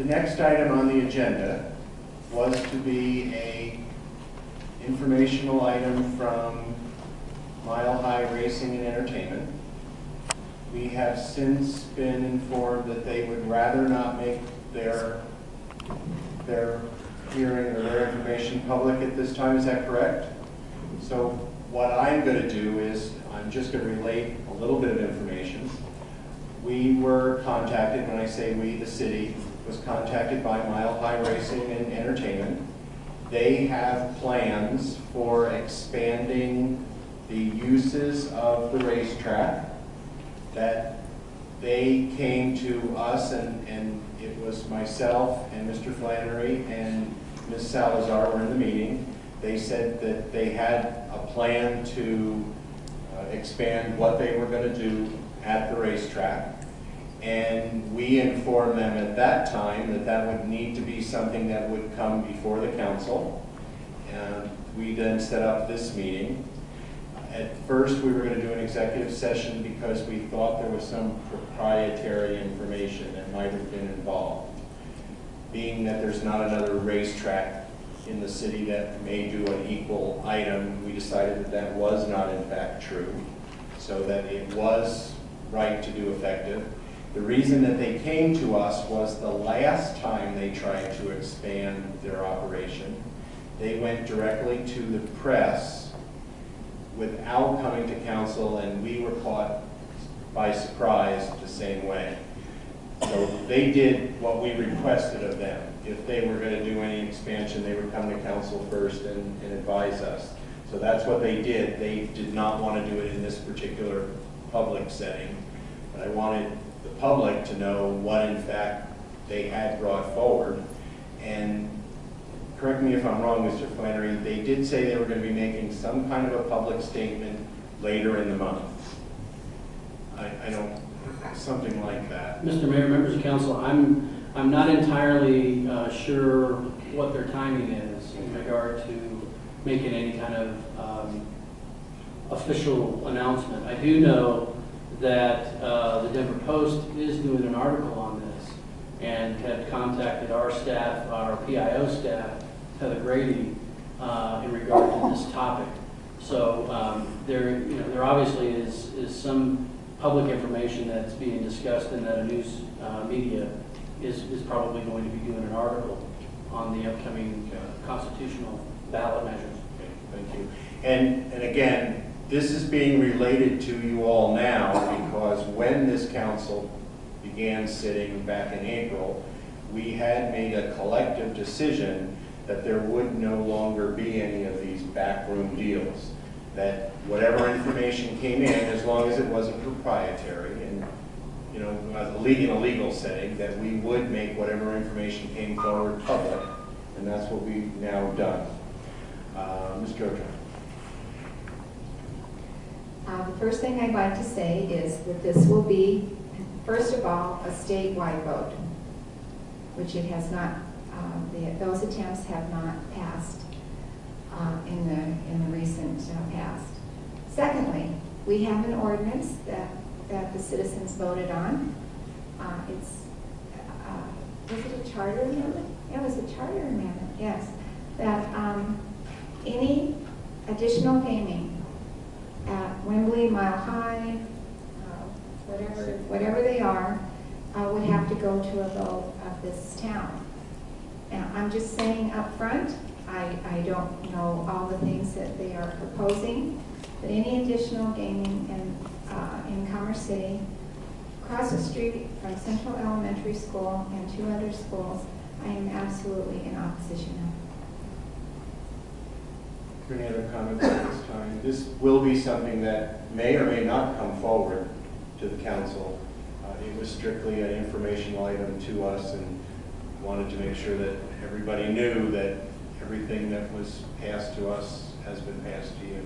The next item on the agenda was to be a informational item from Mile High Racing and Entertainment. We have since been informed that they would rather not make their hearing or their information public at this time. Is that correct? So what I'm going to do is I'm just going to relate a little bit of information. We were contacted, when I say we, the city, was contacted by Mile High Racing and Entertainment. They have plans for expanding the uses of the racetrack, that they came to us, and it was myself and Mr. Flannery and Ms. Salazar were in the meeting. They said that they had a plan to expand what they were going to do at the racetrack. And we informed them at that time that that would need to be something that would come before the council. And we then set up this meeting. At first, we were going to do an executive session because we thought there was some proprietary information that might have been involved. Being that there's not another racetrack in the city that may do an equal item, we decided that that was not in fact true, so that it was right to do effective. The reason that they came to us was the last time they tried to expand their operation, they went directly to the press without coming to council, and we were caught by surprise the same way. So they did what we requested of them. If they were going to do any expansion, they would come to council first and advise us. So that's what they did. They did not want to do it in this particular public setting. But I wanted the public to know what in fact they had brought forward. And correct me if I'm wrong, Mr. Flannery, they did say they were going to be making some kind of a public statement later in the month. I don't, something like that. Mr. Mayor, members of council, I'm not entirely sure what their timing is in regard to making any kind of official announcement. I do know that the Denver Post is doing an article on this and have contacted our staff, our PIO staff, Heather Grady, in regard to this topic. So there obviously is some public information that's being discussed, and that a news media is probably going to be doing an article on the upcoming constitutional ballot measures. Okay, thank you. And again, this is being related to you all now because when this council began sitting back in April, we had made a collective decision that there would no longer be any of these backroom deals. That whatever information came in, as long as it wasn't proprietary and in a legal setting, that we would make whatever information came forward public, and that's what we've now done. Mr. Ojo. The first thing I'd like to say is that this will be, first of all, a statewide vote, which it has not. Those attempts have not passed in the recent past. Secondly, we have an ordinance that the citizens voted on. Was it a charter amendment? Yeah, it was a charter amendment, yes. That any additional gaming at Wembley, Mile High, whatever they are, would have to go to a vote of this town. Now, I'm just saying up front, I don't know all the things that they are proposing, but any additional gaming in Commerce City, across the street from Central Elementary School and 2 other schools, I am absolutely in opposition of. Any other comments at this time? This will be something that may or may not come forward to the council. It was strictly an informational item to us, and wanted to make sure that everybody knew that everything that was passed to us has been passed to you.